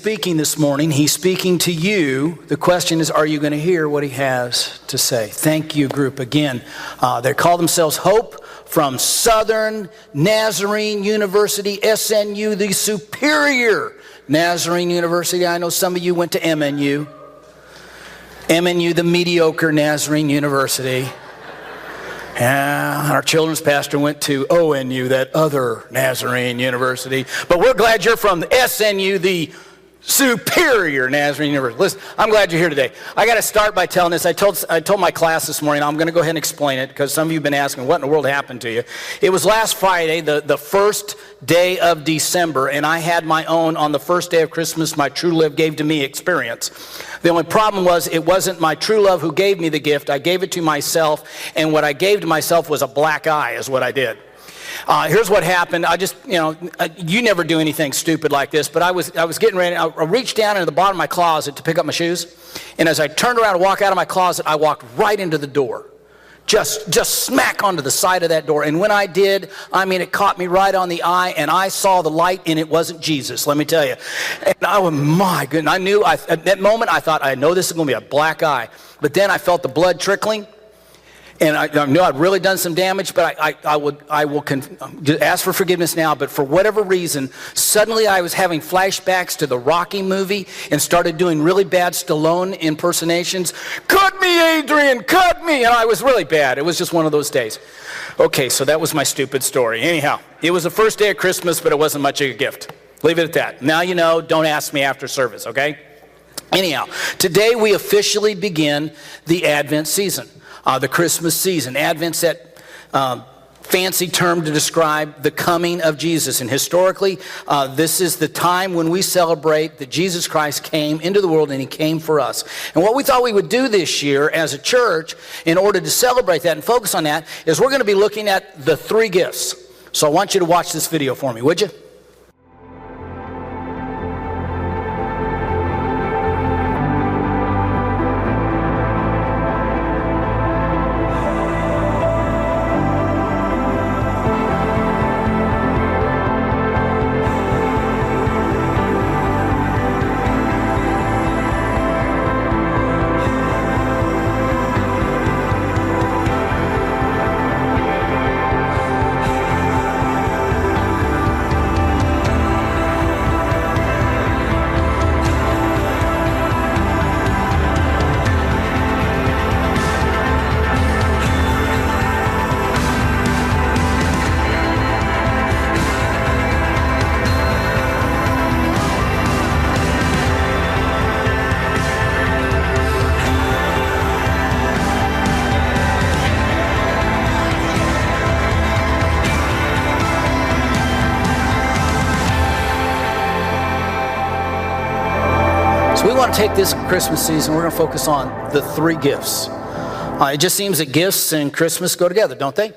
speaking this morning. He's speaking to you. The question is, are you going to hear what he has to say? Thank you, group, again. They call themselves Hope from Southern Nazarene University, SNU, the Superior Nazarene University. I know some of you went to MNU. MNU, the mediocre Nazarene University. Yeah, our children's pastor went to ONU, that other Nazarene University. But we're glad you're from the SNU, the Superior Nazarene University. Listen, I'm glad you're here today. I got to start by telling this. I told my class this morning, I'm going to go ahead and explain it because some of you have been asking, what in the world happened to you? It was last Friday, the first day of December, and I had my own, on the first day of Christmas, my true love gave to me experience. The only problem was it wasn't my true love who gave me the gift. I gave it to myself, and what I gave to myself was a black eye is what I did. Here's what happened. I just, you never do anything stupid like this, but I was getting ready. I reached down into the bottom of my closet to pick up my shoes, and as I turned around to walk out of my closet, I walked right into the door. Just smack onto the side of that door. And when I did, it caught me right on the eye, and I saw the light, and it wasn't Jesus, let me tell you. And my goodness, I knew, at that moment, I thought, I know this is going to be a black eye. But then I felt the blood trickling, and I knew I'd really done some damage, but I will ask for forgiveness now. But for whatever reason, suddenly I was having flashbacks to the Rocky movie and started doing really bad Stallone impersonations. Cut me, Adrian, cut me! And I was really bad. It was just one of those days. Okay, so that was my stupid story. Anyhow, it was the first day of Christmas, but it wasn't much of a gift. Leave it at that. Now you know, don't ask me after service, okay? Anyhow, today we officially begin the Advent season. The Christmas season. Advent's that fancy term to describe the coming of Jesus. And historically, this is the time when we celebrate that Jesus Christ came into the world and he came for us. And what we thought we would do this year as a church in order to celebrate that and focus on that is we're going to be looking at the three gifts. So I want you to watch this video for me, would you? We want to take this Christmas season, we're going to focus on the three gifts. It just seems that gifts and Christmas go together, don't they?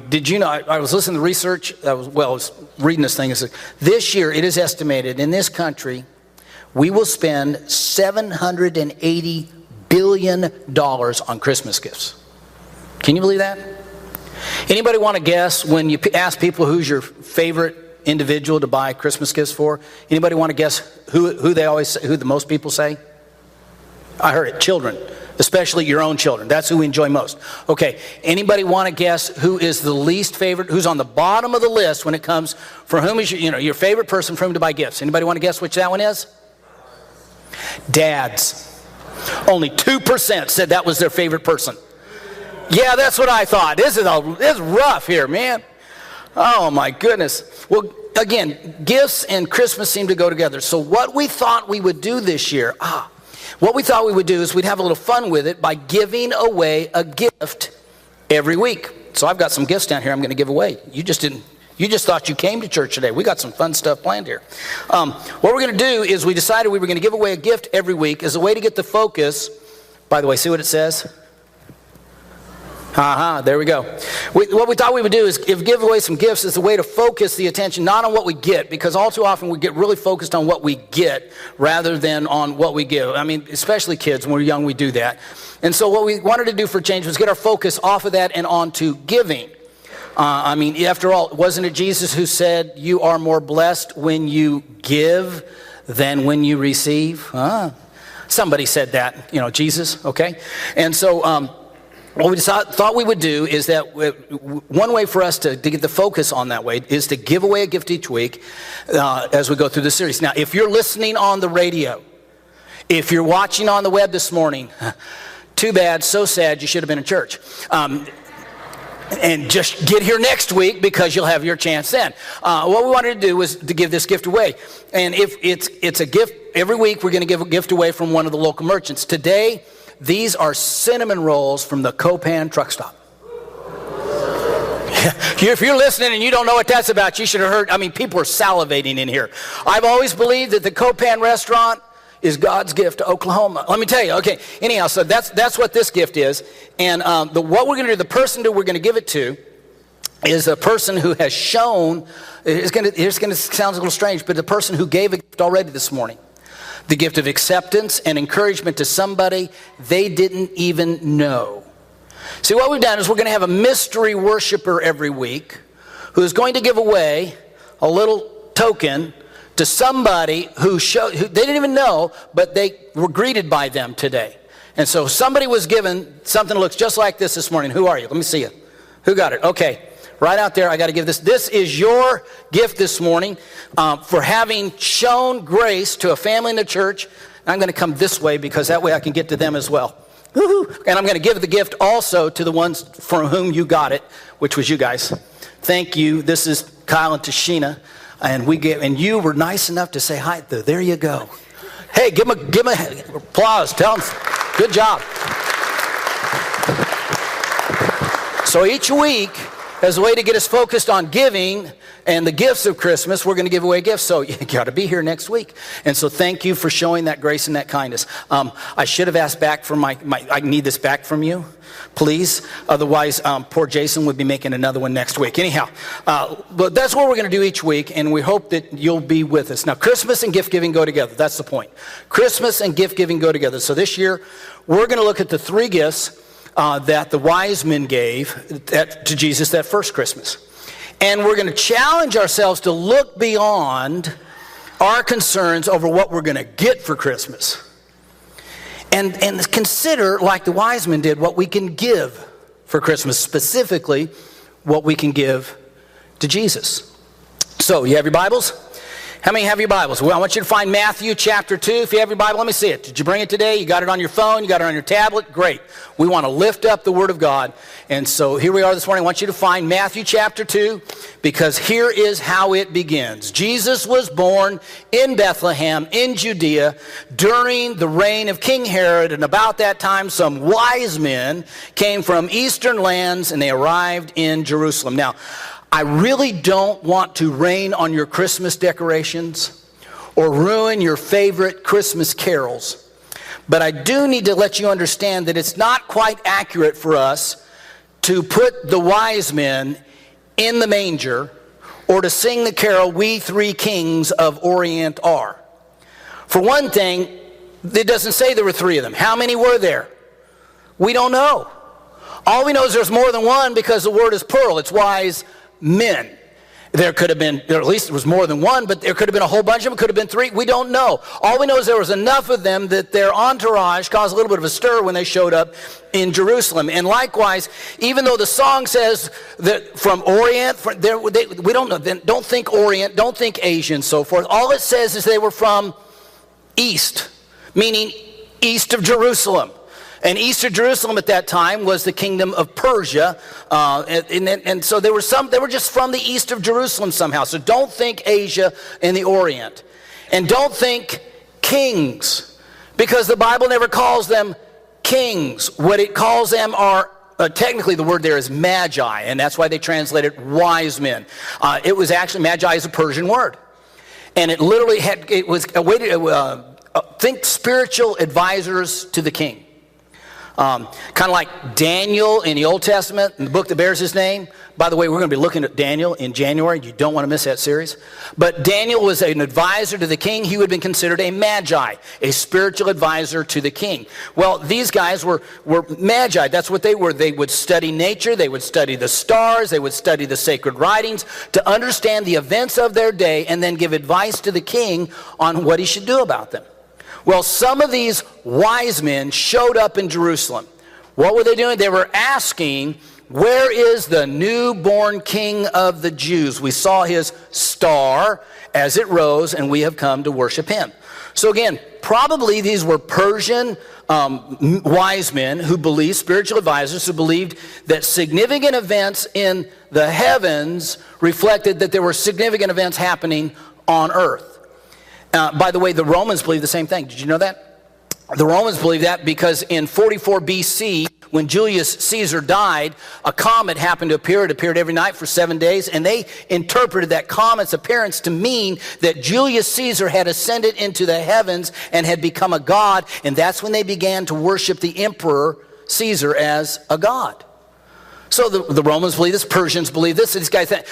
Did you know, I was listening to research, I was reading this thing, this year it is estimated in this country, we will spend $780 billion on Christmas gifts. Can you believe that? Anybody want to guess when you ask people who's your favorite individual to buy Christmas gifts for? Anybody want to guess who the most people say? I heard it, children, especially your own children. That's who we enjoy most. Okay, anybody want to guess who is the least favorite, who's on the bottom of the list when it comes, for whom is your favorite person for whom to buy gifts? Anybody want to guess which that one is? Dads. Only 2% said that was their favorite person. Yeah, that's what I thought. This is rough here, man. Oh my goodness. Well, again, gifts and Christmas seem to go together. So what we thought we would do this year, what we thought we would do is we'd have a little fun with it by giving away a gift every week. So I've got some gifts down here I'm going to give away. You just thought you came to church today. We got some fun stuff planned here. What we're going to do is we decided we were going to give away a gift every week as a way to get the focus. By the way, see what it says? There we go. What we thought we would do is give away some gifts as a way to focus the attention not on what we get, because all too often we get really focused on what we get rather than on what we give. Especially kids, when we're young, we do that. And so what we wanted to do for change was get our focus off of that and onto giving. After all, wasn't it Jesus who said, you are more blessed when you give than when you receive? Somebody said that, Jesus, okay? And so what we thought we would do is that one way for us to get the focus on that way is to give away a gift each week as we go through the series. Now, if you're listening on the radio, if you're watching on the web this morning, too bad, so sad, you should have been in church. And just get here next week because you'll have your chance then. What we wanted to do was to give this gift away. And if it's a gift, every week we're going to give a gift away from one of the local merchants. Today, these are cinnamon rolls from the Copan truck stop. If you're listening and you don't know what that's about, you should have heard. I mean, people are salivating in here. I've always believed that the Copan restaurant is God's gift to Oklahoma. Let me tell you. Okay. Anyhow, so that's what this gift is. And what we're going to do, the person that we're going to give it to is a person who has shown, it's going to sound a little strange, but the person who gave a gift already this morning. The gift of acceptance and encouragement to somebody they didn't even know. See, what we've done is we're going to have a mystery worshiper every week who is going to give away a little token to somebody who they didn't even know, but they were greeted by them today. And so somebody was given something that looks just like this morning. Who are you? Let me see you. Who got it? Okay. Right out there, I got to give this. This is your gift this morning for having shown grace to a family in the church. I'm going to come this way because that way I can get to them as well. Woo-hoo. And I'm going to give the gift also to the ones from whom you got it, which was you guys. Thank you. This is Kyle and Tashina. And you were nice enough to say hi. There you go. Hey, give them applause. Tell them, good job. So each week, as a way to get us focused on giving and the gifts of Christmas, we're going to give away gifts. So you got to be here next week. And so thank you for showing that grace and that kindness. I should have asked back for I need this back from you, please. Otherwise, poor Jason would be making another one next week. Anyhow, but that's what we're going to do each week, and we hope that you'll be with us. Now, Christmas and gift giving go together. That's the point. Christmas and gift giving go together. So this year, we're going to look at the three gifts that the wise men gave to Jesus that first Christmas. And we're going to challenge ourselves to look beyond our concerns over what we're going to get for Christmas. And consider, like the wise men did, what we can give for Christmas, specifically what we can give to Jesus. So, you have your Bibles? How many have your Bibles? Well, I want you to find Matthew chapter 2. If you have your Bible, let me see it. Did you bring it today? You got it on your phone? You got it on your tablet? Great. We want to lift up the Word of God. And so here we are this morning. I want you to find Matthew chapter 2 because here is how it begins. Jesus was born in Bethlehem in Judea during the reign of King Herod. And about that time, some wise men came from eastern lands and they arrived in Jerusalem. Now, I really don't want to rain on your Christmas decorations or ruin your favorite Christmas carols. But I do need to let you understand that it's not quite accurate for us to put the wise men in the manger or to sing the carol, "We Three Kings of Orient Are." For one thing, it doesn't say there were three of them. How many were there? We don't know. All we know is there's more than one because the word is plural. It's wise men. There could have been, or at least there was more than one, but there could have been a whole bunch of them, could have been three. We don't know. All we know is there was enough of them that their entourage caused a little bit of a stir when they showed up in Jerusalem. And likewise, even though the song says that from Orient, we don't know. Don't think Orient, don't think Asia and so forth. All it says is they were from East, meaning east of Jerusalem. And east of Jerusalem at that time was the kingdom of Persia. And so they were just from the east of Jerusalem somehow. So don't think Asia and the Orient. And don't think kings, because the Bible never calls them kings. What it calls them are, technically the word there is Magi, and that's why they translate it wise men. It was actually, Magi is a Persian word. And it literally was a way to think spiritual advisors to the king. Kind of like Daniel in the Old Testament, in the book that bears his name. By the way, we're going to be looking at Daniel in January. You don't want to miss that series. But Daniel was an advisor to the king. He would have been considered a Magi, a spiritual advisor to the king. Well, these guys were Magi. That's what they were. They would study nature. They would study the stars. They would study the sacred writings to understand the events of their day and then give advice to the king on what he should do about them. Well, some of these wise men showed up in Jerusalem. What were they doing? They were asking, where is the newborn king of the Jews? We saw his star as it rose, and we have come to worship him. So again, probably these were Persian wise men who believed, spiritual advisors who believed that significant events in the heavens reflected that there were significant events happening on earth. By the way, the Romans believed the same thing. Did you know that? The Romans believed that because in 44 BC, when Julius Caesar died, a comet happened to appear. It appeared every night for 7 days, and they interpreted that comet's appearance to mean that Julius Caesar had ascended into the heavens and had become a god, and that's when they began to worship the emperor Caesar as a god. So the Romans believe this, Persians believe this. These guys think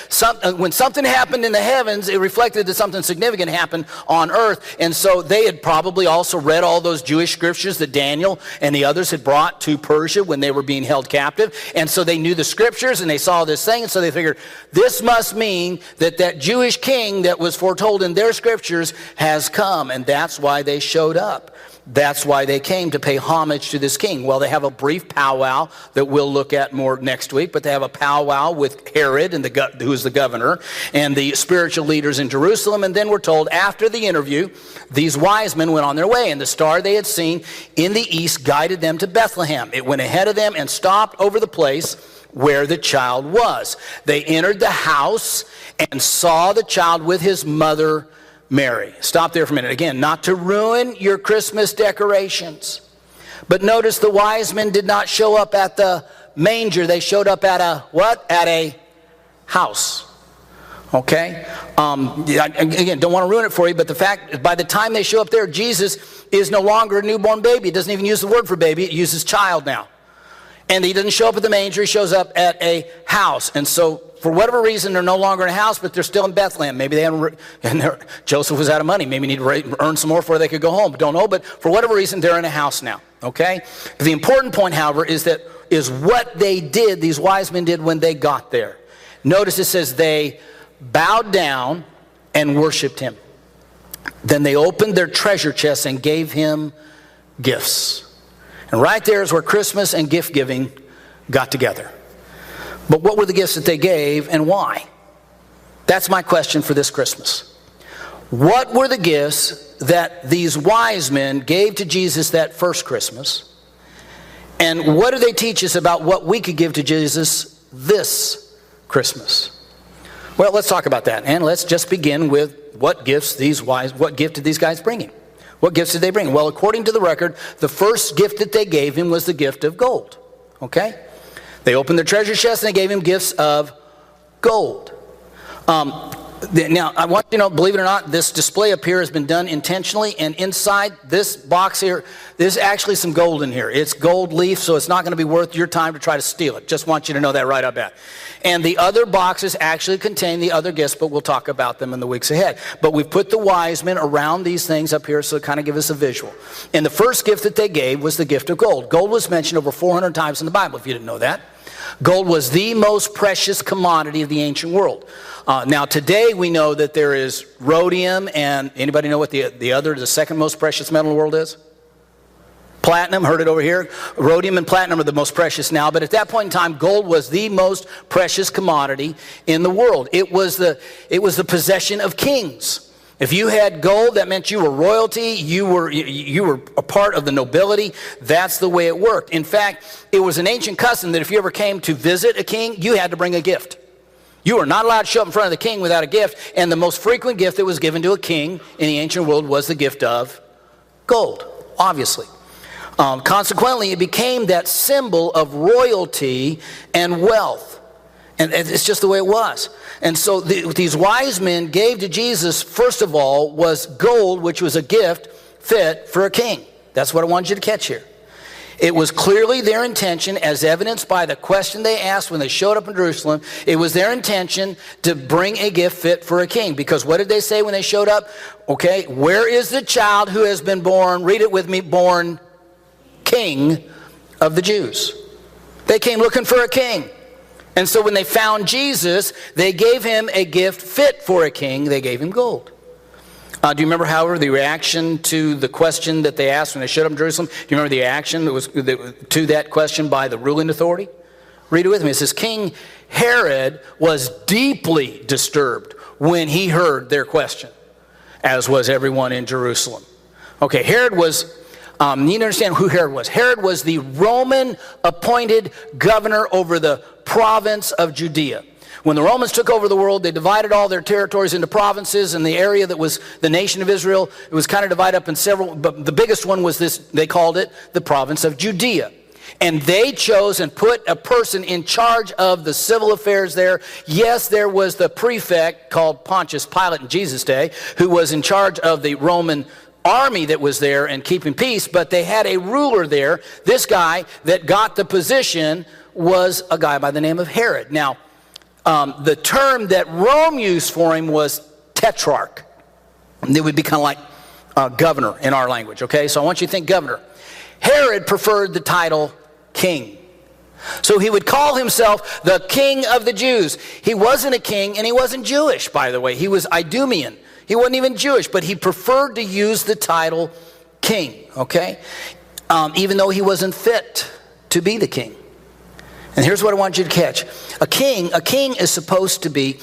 when something happened in the heavens, it reflected that something significant happened on earth. And so they had probably also read all those Jewish scriptures that Daniel and the others had brought to Persia when they were being held captive. And so they knew the scriptures and they saw this thing. And so they figured this must mean that that Jewish king that was foretold in their scriptures has come. And that's why they showed up. That's why they came to pay homage to this king. Well, they have a brief powwow that we'll look at more next week, but they have a powwow with Herod, and who is the governor, and the spiritual leaders in Jerusalem. And then we're told after the interview, these wise men went on their way, and the star they had seen in the east guided them to Bethlehem. It went ahead of them and stopped over the place where the child was. They entered the house and saw the child with his mother Mary. Stop there for a minute. Again, not to ruin your Christmas decorations. But notice the wise men did not show up at the manger. They showed up at a what? At a house. Okay? Again, don't want to ruin it for you, but the fact, by the time they show up there, Jesus is no longer a newborn baby. It doesn't even use the word for baby. It uses child now. And he doesn't show up at the manger. He shows up at a house. And so, for whatever reason, they're no longer in a house, but they're still in Bethlehem. Maybe they haven't, Joseph was out of money. Maybe need to earn some more before they could go home. Don't know, but for whatever reason, they're in a house now. Okay? The important point, however, is what they did, these wise men did when they got there. Notice it says they bowed down and worshiped him. Then they opened their treasure chests and gave him gifts. And right there is where Christmas and gift giving got together. But what were the gifts that they gave and why? That's my question for this Christmas. What were the gifts that these wise men gave to Jesus that first Christmas? And what do they teach us about what we could give to Jesus this Christmas? Well, let's talk about that. And let's just begin with what gift did these guys bring him? What gifts did they bring? Well, according to the record, the first gift that they gave him was the gift of gold. Okay? They opened their treasure chest and they gave him gifts of gold. Now, I want you to know, believe it or not, this display up here has been done intentionally. And inside this box here, there's actually some gold in here. It's gold leaf, so it's not going to be worth your time to try to steal it. Just want you to know that right up bat. And the other boxes actually contain the other gifts, but we'll talk about them in the weeks ahead. But we've put the wise men around these things up here so to kind of give us a visual. And the first gift that they gave was the gift of gold. Gold was mentioned over 400 times in the Bible, if you didn't know that. Gold was the most precious commodity of the ancient world. Now today we know that there is rhodium, and anybody know what the second most precious metal in the world is? Platinum, heard it over here. Rhodium and platinum are the most precious now, but at that point in time, gold was the most precious commodity in the world. It was the possession of kings. If you had gold, that meant you were royalty, you were a part of the nobility. That's the way it worked. In fact, it was an ancient custom that if you ever came to visit a king, you had to bring a gift. You were not allowed to show up in front of the king without a gift, and the most frequent gift that was given to a king in the ancient world was the gift of gold, obviously. Consequently, it became that symbol of royalty and wealth. And it's just the way it was. And so these wise men gave to Jesus, first of all, was gold, which was a gift fit for a king. That's what I wanted you to catch here. It was clearly their intention, as evidenced by the question they asked when they showed up in Jerusalem. It was their intention to bring a gift fit for a king. Because what did they say when they showed up? Okay, where is the child who has been born, read it with me, born King of the Jews? They came looking for a king. And so when they found Jesus, they gave him a gift fit for a king. They gave him gold. Do you remember, however, the reaction to the question that they asked when they showed up in Jerusalem? Do you remember the reaction to that question by the ruling authority? Read it with me. It says, King Herod was deeply disturbed when he heard their question, as was everyone in Jerusalem. Okay, Herod was, you need to understand who Herod was. Herod was the Roman appointed governor over the province of Judea. When the Romans took over the world, they divided all their territories into provinces, and the area that was the nation of Israel, it was kind of divided up in several, but the biggest one was this, they called it the province of Judea. And they chose and put a person in charge of the civil affairs there. Yes, there was the prefect called Pontius Pilate in Jesus' day, who was in charge of the Roman army that was there and keeping peace, but they had a ruler there. This guy that got the position was a guy by the name of Herod. Now, the term that Rome used for him was tetrarch. And it would be kind of like governor in our language, okay? So I want you to think governor. Herod preferred the title king. So he would call himself the King of the Jews. He wasn't a king, and he wasn't Jewish, by the way. He was Idumean. He wasn't even Jewish, but he preferred to use the title king, okay? Even though he wasn't fit to be the king. And here's what I want you to catch. A king is supposed to be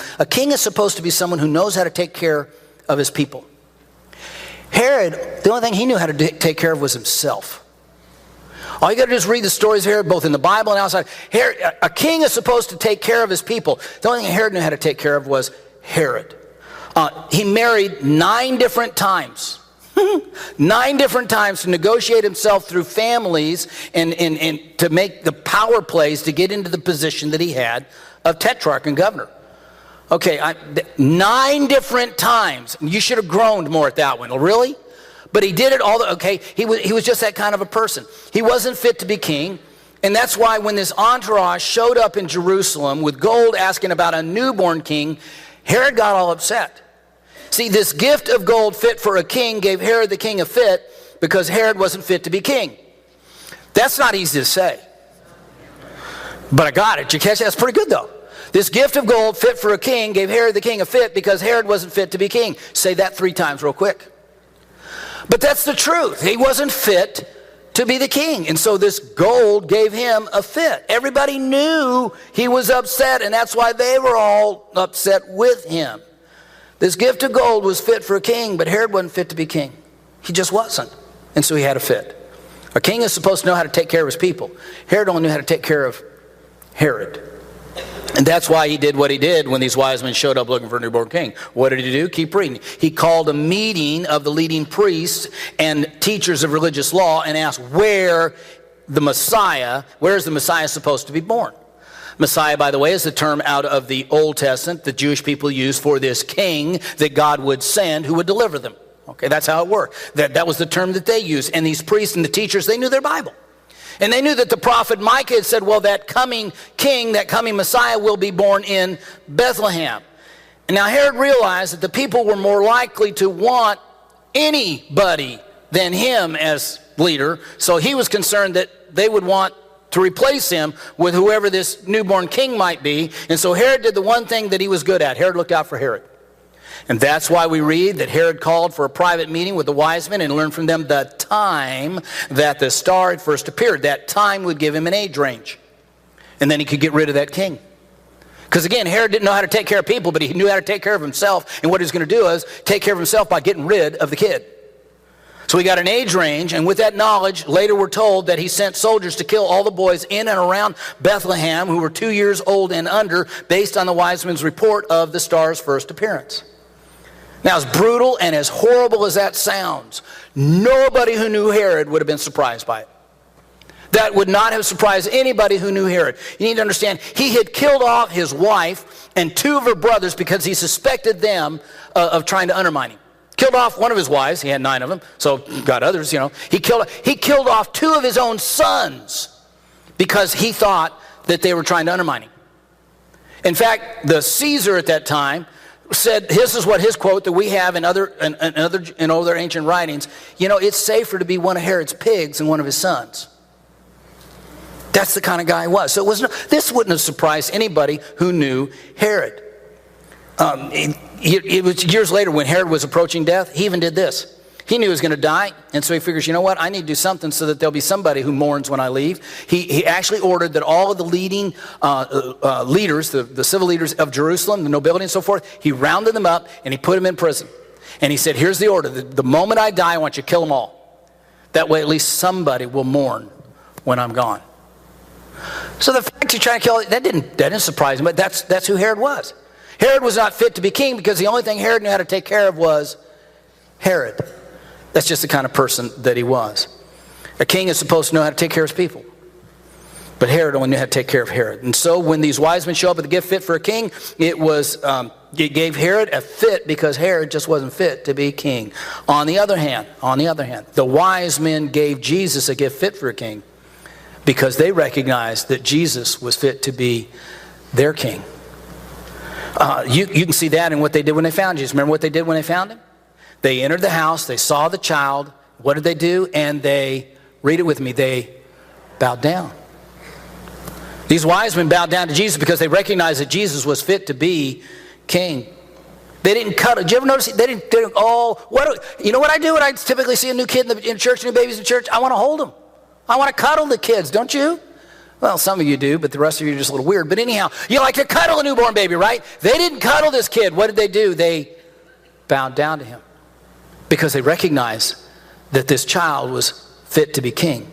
someone who knows how to take care of his people. Herod, the only thing he knew how to take care of was himself. All you got to do is read the stories here, both in the Bible and outside. A king is supposed to take care of his people. The only thing Herod knew how to take care of was Herod. He married 9 different times. 9 different times to negotiate himself through families and to make the power plays to get into the position that he had of tetrarch and governor. Okay, 9 different times. You should have groaned more at that one. Really? But he did it all. Okay, he was just that kind of a person. He wasn't fit to be king. And that's why when this entourage showed up in Jerusalem with gold asking about a newborn king, Herod got all upset. See, this gift of gold fit for a king gave Herod the king a fit because Herod wasn't fit to be king. That's not easy to say. But I got it. Did you catch that? That's pretty good, though. This gift of gold fit for a king gave Herod the king a fit because Herod wasn't fit to be king. Say that 3 times real quick. But that's the truth. He wasn't fit to be the king. And so this gold gave him a fit. Everybody knew he was upset, and that's why they were all upset with him. This gift of gold was fit for a king, but Herod wasn't fit to be king. He just wasn't. And so he had a fit. A king is supposed to know how to take care of his people. Herod only knew how to take care of Herod. And that's why he did what he did when these wise men showed up looking for a newborn king. What did he do? Keep reading. He called a meeting of the leading priests and teachers of religious law and asked where is the Messiah supposed to be born? Messiah, by the way, is the term out of the Old Testament the Jewish people used for this king that God would send who would deliver them. Okay, that's how it worked. That was the term that they used. And these priests and the teachers, they knew their Bible. And they knew that the prophet Micah had said, well, that coming king, that coming Messiah will be born in Bethlehem. And now Herod realized that the people were more likely to want anybody than him as leader. So he was concerned that they would want to replace him with whoever this newborn king might be. And so Herod did the one thing that he was good at. Herod looked out for Herod. And that's why we read that Herod called for a private meeting with the wise men and learned from them the time that the star had first appeared. That time would give him an age range. And then he could get rid of that king. Because again, Herod didn't know how to take care of people, but he knew how to take care of himself. And what he was going to do is take care of himself by getting rid of the kid. So he got an age range, and with that knowledge, later we're told that he sent soldiers to kill all the boys in and around Bethlehem who were 2 years old and under, based on the wise men's report of the star's first appearance. Now, as brutal and as horrible as that sounds, nobody who knew Herod would have been surprised by it. That would not have surprised anybody who knew Herod. You need to understand, he had killed off his wife and 2 of her brothers because he suspected them of trying to undermine him. killed off one of his wives. He had 9 of them, so got others, He killed off 2 of his own sons because he thought that they were trying to undermine him. In fact, the Caesar at that time said, this is what his quote that we have in other ancient writings, it's safer to be one of Herod's pigs than one of his sons. That's the kind of guy he was. So this wouldn't have surprised anybody who knew Herod. It was years later when Herod was approaching death, he even did this. He knew he was going to die, and so he figures, you know what, I need to do something so that there'll be somebody who mourns when I leave. He actually ordered that all of the leading leaders, the civil leaders of Jerusalem, the nobility and so forth, he rounded them up and he put them in prison. And he said, here's the order. The moment I die, I want you to kill them all. That way at least somebody will mourn when I'm gone. So the fact you're trying to kill, that didn't surprise him, but that's who Herod was. Herod was not fit to be king because the only thing Herod knew how to take care of was Herod. That's just the kind of person that he was. A king is supposed to know how to take care of his people. But Herod only knew how to take care of Herod. And so when these wise men show up with a gift fit for a king, it gave Herod a fit because Herod just wasn't fit to be king. On the other hand, the wise men gave Jesus a gift fit for a king because they recognized that Jesus was fit to be their king. You can see that in what they did when they found Jesus. Remember what they did when they found him? They entered the house, they saw the child. What did they do? And read it with me, they bowed down. These wise men bowed down to Jesus because they recognized that Jesus was fit to be king. They didn't cuddle. Did you ever notice? They didn't you know what I do when I typically see a new kid in church, new babies in church? I want to hold them. I want to cuddle the kids, don't you? Well, some of you do, but the rest of you are just a little weird. But anyhow, you like to cuddle a newborn baby, right? They didn't cuddle this kid. What did they do? They bowed down to him because they recognized that this child was fit to be king.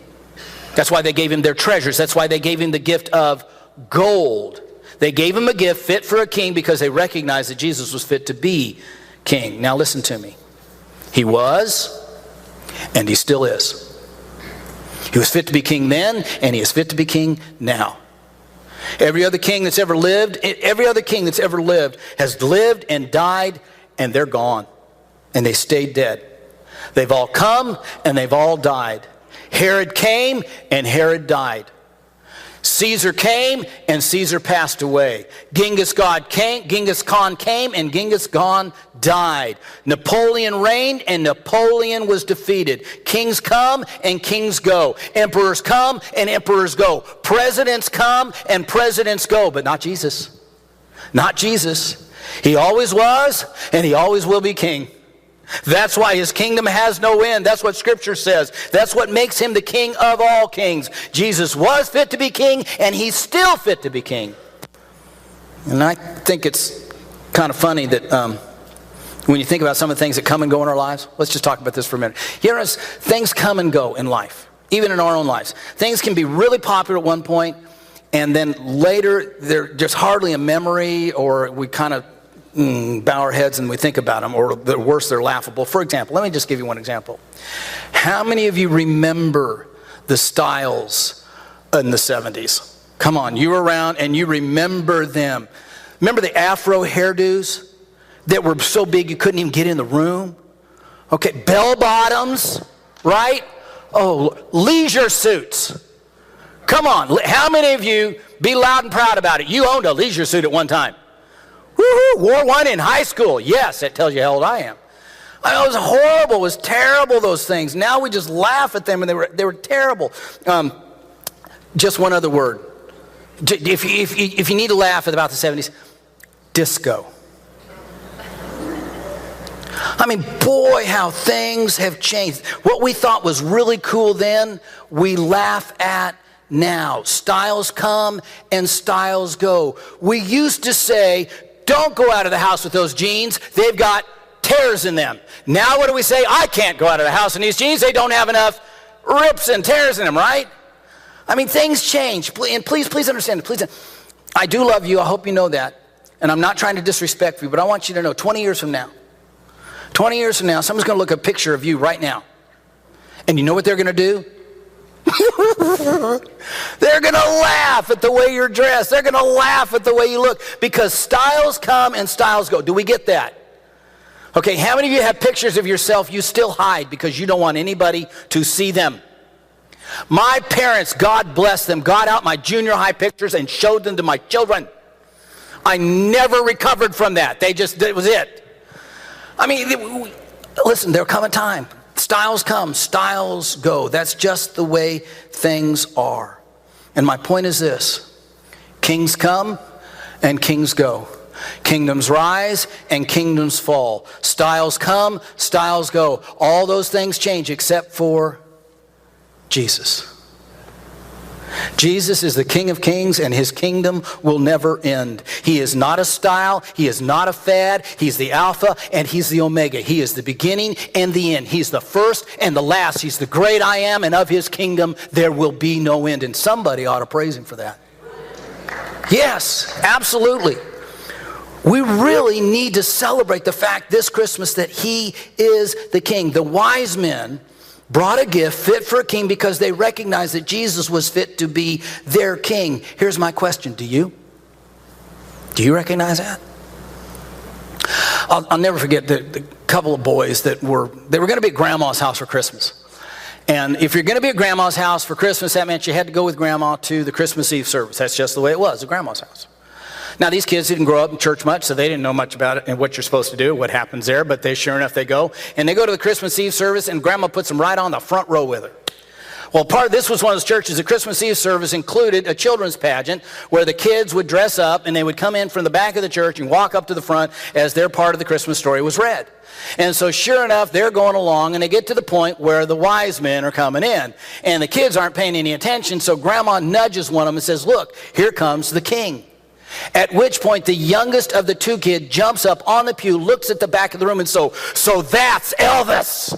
That's why they gave him their treasures. That's why they gave him the gift of gold. They gave him a gift fit for a king because they recognized that Jesus was fit to be king. Now listen to me. He was, and he still is. He was fit to be king then, and he is fit to be king now. Every other king that's ever lived has lived and died, and they're gone. And they stayed dead. They've all come, and they've all died. Herod came, and Herod died. Caesar came, and Caesar passed away. Genghis Khan came, and Genghis Khan died. Napoleon reigned, and Napoleon was defeated. Kings come, and kings go. Emperors come, and emperors go. Presidents come, and presidents go. But not Jesus. Not Jesus. He always was, and he always will be king. That's why his kingdom has no end. That's what Scripture says. That's what makes him the King of all kings. Jesus was fit to be king, and he's still fit to be king. And I think it's kind of funny that when you think about some of the things that come and go in our lives, let's just talk about this for a minute. Things come and go in life, even in our own lives. Things can be really popular at one point, and then later they're just hardly a memory, or we kind of bow our heads and we think about them, or worse, they're laughable. For example, let me just give you one example. How many of you remember the styles in the 70s? Come on, you were around and you remember them. Remember the afro hairdos that were so big you couldn't even get in the room? Okay, bell bottoms, right? Oh, leisure suits. Come on, how many of you, be loud and proud about it, you owned a leisure suit at one time? Woo-hoo, wore one in high school. Yes, that tells you how old I am. It was horrible. It was terrible, those things. Now we just laugh at them, and they were terrible. Just one other word. If you need to laugh at about the 70s, disco. I mean, boy, how things have changed. What we thought was really cool then, we laugh at now. Styles come and styles go. We used to say, don't go out of the house with those jeans. They've got tears in them. Now what do we say? I can't go out of the house in these jeans. They don't have enough rips and tears in them, right? I mean, things change. And please understand. I do love you. I hope you know that. And I'm not trying to disrespect you, but I want you to know 20 years from now, someone's going to look at a picture of you right now. And you know what they're going to do? They're going to laugh at the way you're dressed. They're going to laugh at the way you look, because styles come and styles go. Do we get that? Okay, how many of you have pictures of yourself you still hide because you don't want anybody to see them? My parents, God bless them, got out my junior high pictures and showed them to my children. I never recovered from that. That was it. I mean, listen, there'll come a time. Styles come, styles go. That's just the way things are. And my point is this: kings come and kings go. Kingdoms rise and kingdoms fall. Styles come, styles go. All those things change except for Jesus. Jesus is the King of Kings, and his kingdom will never end. He is not a style. He is not a fad. He's the Alpha and he's the Omega. He is the beginning and the end. He's the first and the last. He's the great I am, and of his kingdom there will be no end. And somebody ought to praise him for that. Yes, absolutely. We really need to celebrate the fact this Christmas that he is the king. The wise men brought a gift fit for a king because they recognized that Jesus was fit to be their king. Here's my question. Do you? Do you recognize that? I'll never forget the couple of boys they were going to be at Grandma's house for Christmas. And if you're going to be at Grandma's house for Christmas, that meant you had to go with Grandma to the Christmas Eve service. That's just the way it was at Grandma's house. Now, these kids didn't grow up in church much, so they didn't know much about it and what you're supposed to do, what happens there. But sure enough, they go. And they go to the Christmas Eve service, and Grandma puts them right on the front row with her. Well, this was one of those churches. The Christmas Eve service included a children's pageant where the kids would dress up, and they would come in from the back of the church and walk up to the front as their part of the Christmas story was read. And so sure enough, they're going along, and they get to the point where the wise men are coming in. And the kids aren't paying any attention, so Grandma nudges one of them and says, "Look, here comes the king." At which point, the youngest of the two kids jumps up on the pew, looks at the back of the room, and so that's Elvis.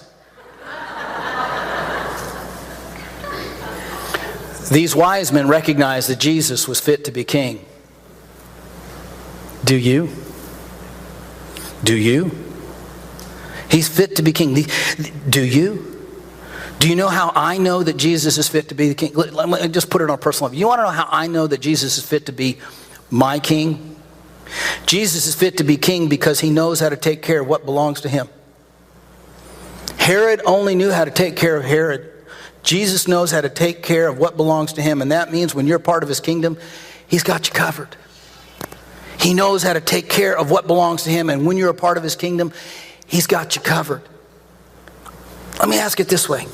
These wise men recognized that Jesus was fit to be king. Do you? Do you? He's fit to be king. Do you? Do you know how I know that Jesus is fit to be the king? Let me just put it on a personal level. You want to know how I know that Jesus is fit to be my king? Jesus is fit to be king because he knows how to take care of what belongs to him. Herod only knew how to take care of Herod. Jesus knows how to take care of what belongs to him, and that means when you're part of his kingdom, he's got you covered. He knows how to take care of what belongs to him, and when you're a part of his kingdom, he's got you covered. Let me ask it this way.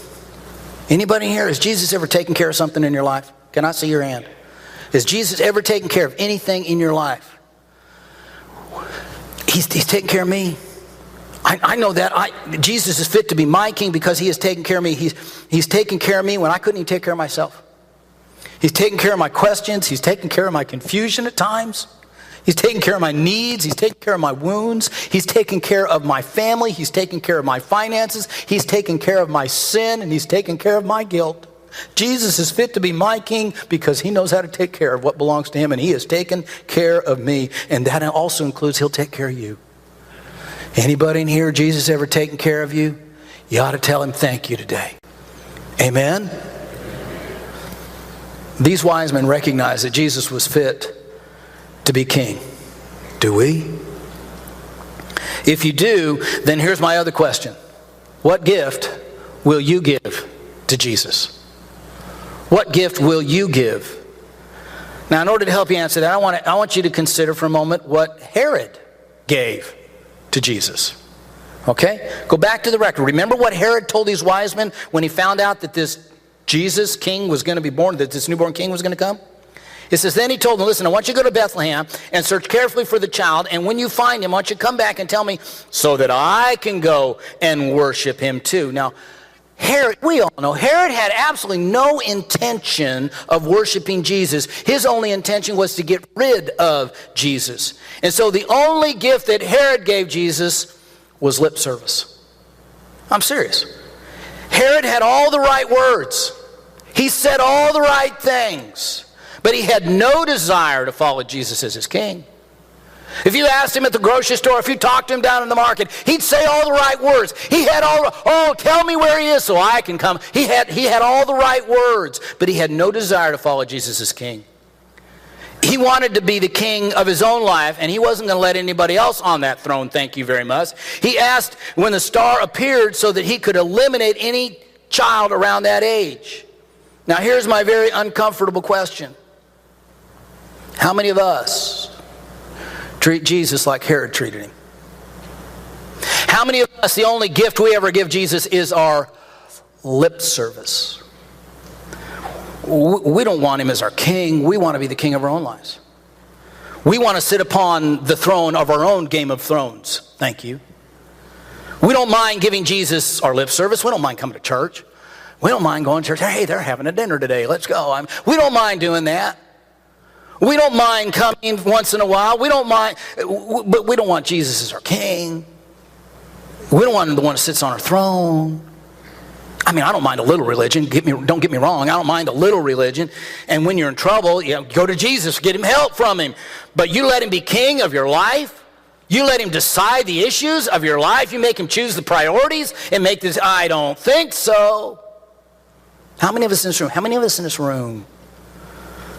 Anybody here, has Jesus ever taken care of something in your life? Can I see your hand? Has Jesus ever taken care of anything in your life? He's taken care of me. I know that. Jesus is fit to be my king because he has taken care of me. He's taken care of me when I couldn't even take care of myself. He's taken care of my questions. He's taken care of my confusion at times. He's taken care of my needs. He's taken care of my wounds. He's taken care of my family. He's taken care of my finances. He's taken care of my sin, and he's taken care of my guilt. Jesus is fit to be my king because he knows how to take care of what belongs to him, and he has taken care of me. And that also includes he'll take care of you. Anybody in here, Jesus ever taken care of you? You ought to tell him thank you today. Amen? These wise men recognized that Jesus was fit to be king. Do we? If you do, then here's my other question. What gift will you give to Jesus? What gift will you give? Now, in order to help you answer that, I want you to consider for a moment what Herod gave to Jesus. Okay? Go back to the record. Remember what Herod told these wise men when he found out that this Jesus king was going to be born, that this newborn king was going to come? It says, then he told them, listen, I want you to go to Bethlehem and search carefully for the child, and when you find him, I want you to come back and tell me so that I can go and worship him too. Now, Herod, we all know, Herod had absolutely no intention of worshiping Jesus. His only intention was to get rid of Jesus. And so the only gift that Herod gave Jesus was lip service. I'm serious. Herod had all the right words. He said all the right things. But he had no desire to follow Jesus as his king. If you asked him at the grocery store, if you talked to him down in the market, he'd say all the right words. He had tell me where he is so I can come. He had all the right words, but he had no desire to follow Jesus as king. He wanted to be the king of his own life, and he wasn't going to let anybody else on that throne, thank you very much. He asked when the star appeared so that he could eliminate any child around that age. Now here's my very uncomfortable question. How many of us treat Jesus like Herod treated him? How many of us, the only gift we ever give Jesus is our lip service? We don't want him as our king. We want to be the king of our own lives. We want to sit upon the throne of our own Game of Thrones. Thank you. We don't mind giving Jesus our lip service. We don't mind coming to church. We don't mind going to church. Hey, they're having a dinner today. Let's go. We don't mind doing that. We don't mind coming once in a while. We don't mind, but we don't want Jesus as our king. We don't want him the one who sits on our throne. I mean, I don't mind a little religion. Don't get me wrong. I don't mind a little religion. And when you're in trouble, go to Jesus, get him help from him. But you let him be king of your life. You let him decide the issues of your life. You make him choose the priorities and make this, I don't think so. How many of us in this room,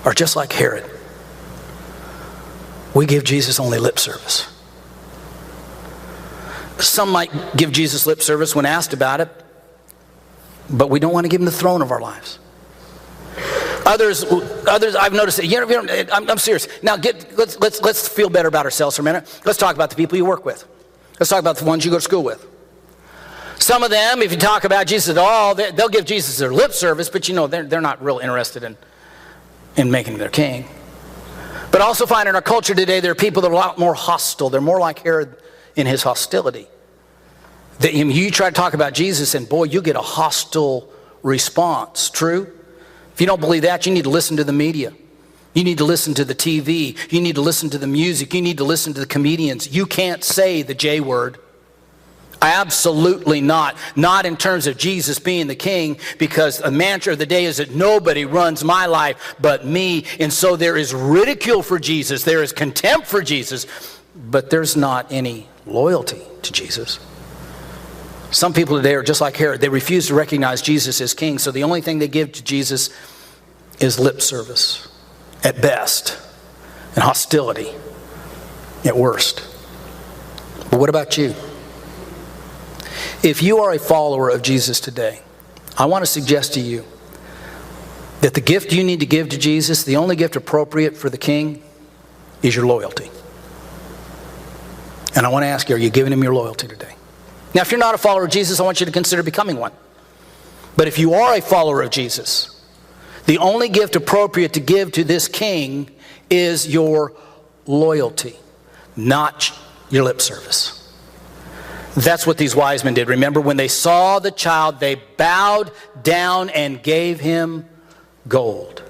are just like Herod? We give Jesus only lip service. Some might give Jesus lip service when asked about it, but we don't want to give him the throne of our lives. Others, I've noticed that. I'm serious. Now, let's feel better about ourselves for a minute. Let's talk about the people you work with. Let's talk about the ones you go to school with. Some of them, if you talk about Jesus at all, they'll give Jesus their lip service, but they're not real interested in making him their king. But I also find in our culture today, there are people that are a lot more hostile. They're more like Herod in his hostility. You try to talk about Jesus and boy, you get a hostile response. True? If you don't believe that, you need to listen to the media. You need to listen to the TV. You need to listen to the music. You need to listen to the comedians. You can't say the J word. Absolutely not. Not in terms of Jesus being the king, because the mantra of the day is that nobody runs my life but me. And so there is ridicule for Jesus. There is contempt for Jesus. But there's not any loyalty to Jesus. Some people today are just like Herod. They refuse to recognize Jesus as king. So the only thing they give to Jesus is lip service at best and hostility at worst. But what about you? If you are a follower of Jesus today, I want to suggest to you that the gift you need to give to Jesus, the only gift appropriate for the king, is your loyalty. And I want to ask you, are you giving him your loyalty today? Now, if you're not a follower of Jesus, I want you to consider becoming one. But if you are a follower of Jesus, the only gift appropriate to give to this king is your loyalty, not your lip service. That's what these wise men did. Remember, when they saw the child, they bowed down and gave him gold.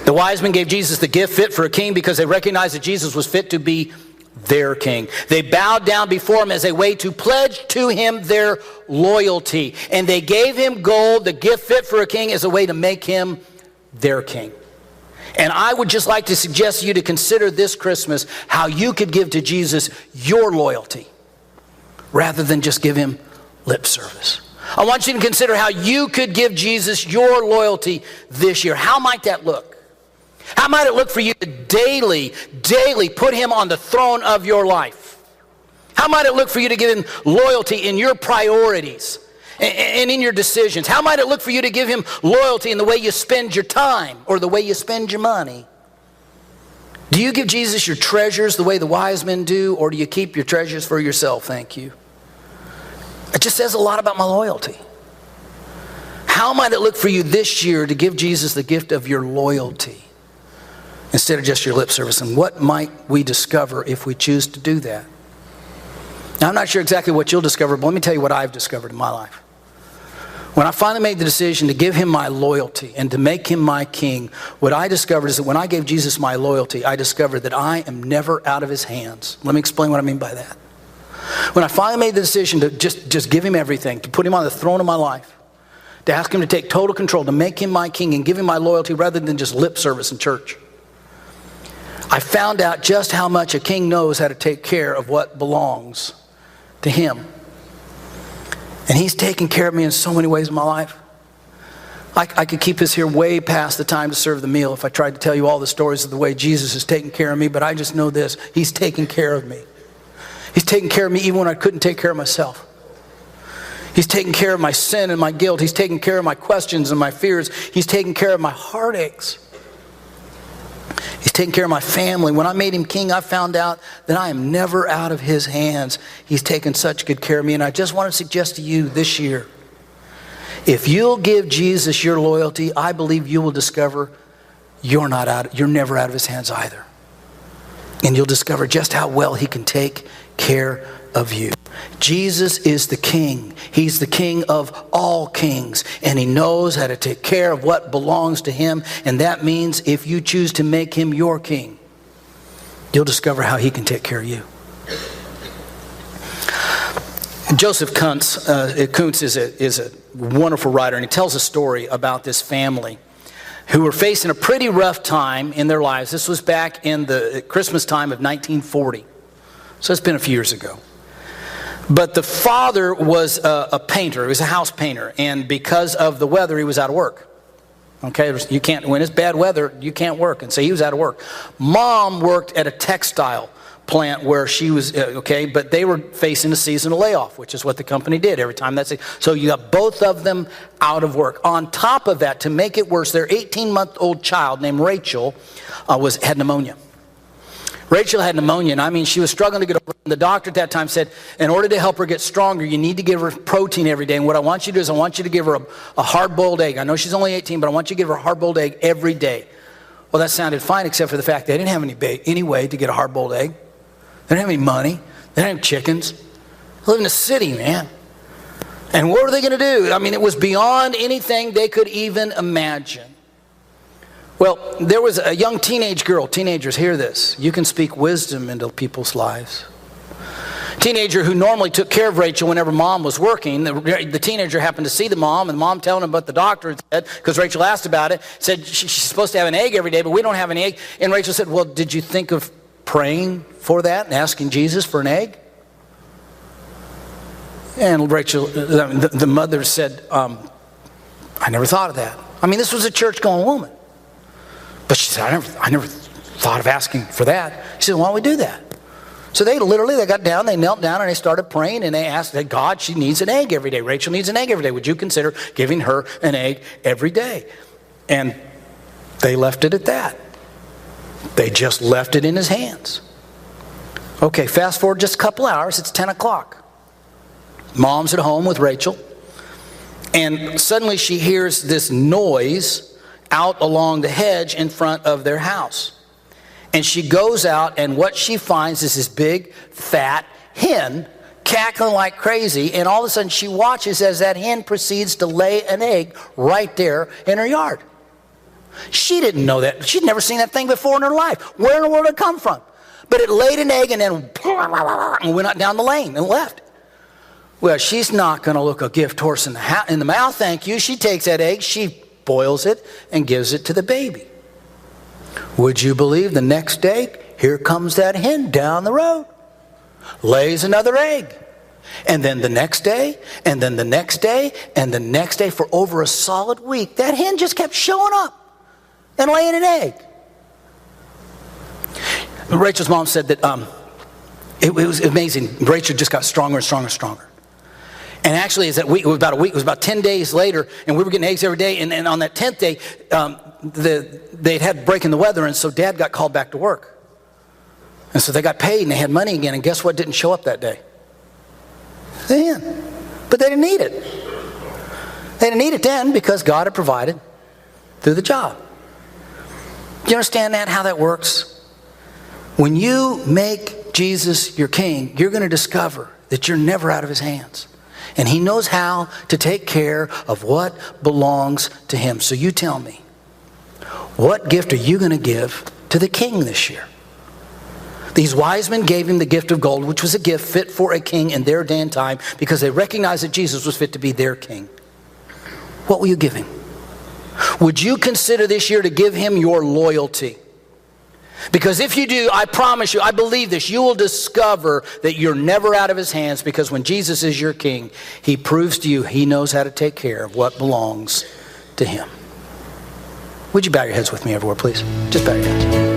The wise men gave Jesus the gift fit for a king because they recognized that Jesus was fit to be their king. They bowed down before him as a way to pledge to him their loyalty. And they gave him gold, the gift fit for a king, as a way to make him their king. And I would just like to suggest to you to consider this Christmas how you could give to Jesus your loyalty rather than just give him lip service. I want you to consider how you could give Jesus your loyalty this year. How might that look? How might it look for you to daily put him on the throne of your life? How might it look for you to give him loyalty in your priorities and in your decisions? How might it look for you to give him loyalty in the way you spend your time or the way you spend your money? Do you give Jesus your treasures the way the wise men do, or do you keep your treasures for yourself? Thank you. It just says a lot about my loyalty. How might it look for you this year to give Jesus the gift of your loyalty instead of just your lip service? And what might we discover if we choose to do that? Now, I'm not sure exactly what you'll discover, but let me tell you what I've discovered in my life. When I finally made the decision to give him my loyalty and to make him my king, what I discovered is that when I gave Jesus my loyalty, I discovered that I am never out of his hands. Let me explain what I mean by that. When I finally made the decision to just give him everything, to put him on the throne of my life, to ask him to take total control, to make him my king and give him my loyalty rather than just lip service in church, I found out just how much a king knows how to take care of what belongs to him. And he's taken care of me in so many ways in my life. I could keep us here way past the time to serve the meal if I tried to tell you all the stories of the way Jesus is taking care of me, but I just know this: he's taking care of me. He's taking care of me even when I couldn't take care of myself. He's taking care of my sin and my guilt. He's taking care of my questions and my fears. He's taking care of my heartaches. He's taking care of my family. When I made him king, I found out that I am never out of his hands. He's taken such good care of me. And I just want to suggest to you this year, if you'll give Jesus your loyalty, I believe you will discover you're never out of his hands either. And you'll discover just how well he can take care of you. Jesus is the king. He's the king of all kings, and he knows how to take care of what belongs to him. And that means if you choose to make him your king, you'll discover how he can take care of you. Joseph Kuntz is a wonderful writer, and he tells a story about this family who were facing a pretty rough time in their lives. This was back in the Christmas time of 1940. So it's been a few years ago. But the father was a painter. He was a house painter. And because of the weather, he was out of work. Okay, you can't, when it's bad weather, you can't work. And so he was out of work. Mom worked at a textile plant where she was, but they were facing a seasonal layoff, which is what the company did every time. So you got both of them out of work. On top of that, to make it worse, their 18-month-old child named Rachel had pneumonia. Rachel had pneumonia, and I mean, she was struggling to get over it. The doctor at that time said, in order to help her get stronger, you need to give her protein every day. And what I want you to do is I want you to give her a hard-boiled egg. I know she's only 18, but I want you to give her a hard-boiled egg every day. Well, that sounded fine, except for the fact they didn't have any way to get a hard-boiled egg. They didn't have any money. They didn't have chickens. They live in a city, man. And what were they going to do? I mean, it was beyond anything they could even imagine. Well, there was a young teenage girl. Teenagers, hear this. You can speak wisdom into people's lives. Teenager who normally took care of Rachel whenever mom was working. The teenager happened to see the mom, and the mom telling him what the doctor had said, because Rachel asked about it, said she's supposed to have an egg every day, but we don't have any egg. And Rachel said, well, did you think of praying for that and asking Jesus for an egg? And Rachel, the mother said, I never thought of that. I mean, this was a church-going woman. But she said, I never thought of asking for that. She said, why don't we do that? So they got down, they knelt down, and they started praying, and they asked that God, she needs an egg every day. Rachel needs an egg every day. Would you consider giving her an egg every day? And they left it at that. They just left it in his hands. Okay, fast forward just a couple hours. It's 10 o'clock. Mom's at home with Rachel. And suddenly she hears this noise out along the hedge in front of their house. And she goes out, and what she finds is this big, fat hen cackling like crazy. And all of a sudden she watches as that hen proceeds to lay an egg right there in her yard. She didn't know that. She'd never seen that thing before in her life. Where in the world did it come from? But it laid an egg and then went down the lane and left. Well, she's not going to look a gift horse in the mouth, thank you. She takes that egg, she boils it, and gives it to the baby. Would you believe the next day, here comes that hen down the road, lays another egg. And then the next day, and then the next day, and the next day, for over a solid week, that hen just kept showing up and laying an egg. Rachel's mom said that it was amazing. Rachel just got stronger and stronger and stronger. And actually, it was about 10 days later, and we were getting eggs every day. And on that 10th day, they'd had a break in the weather, and so Dad got called back to work. And so they got paid, and they had money again. And guess what didn't show up that day? The hen. But they didn't need it. They didn't need it then because God had provided through the job. Do you understand that, how that works? When you make Jesus your king, you're going to discover that you're never out of his hands. And he knows how to take care of what belongs to him. So you tell me, what gift are you going to give to the king this year? These wise men gave him the gift of gold, which was a gift fit for a king in their day and time because they recognized that Jesus was fit to be their king. What will you give him? Would you consider this year to give him your loyalty? Because if you do, I promise you, I believe this, you will discover that you're never out of his hands, because when Jesus is your king, he proves to you he knows how to take care of what belongs to him. Would you bow your heads with me everywhere, please? Just bow your heads.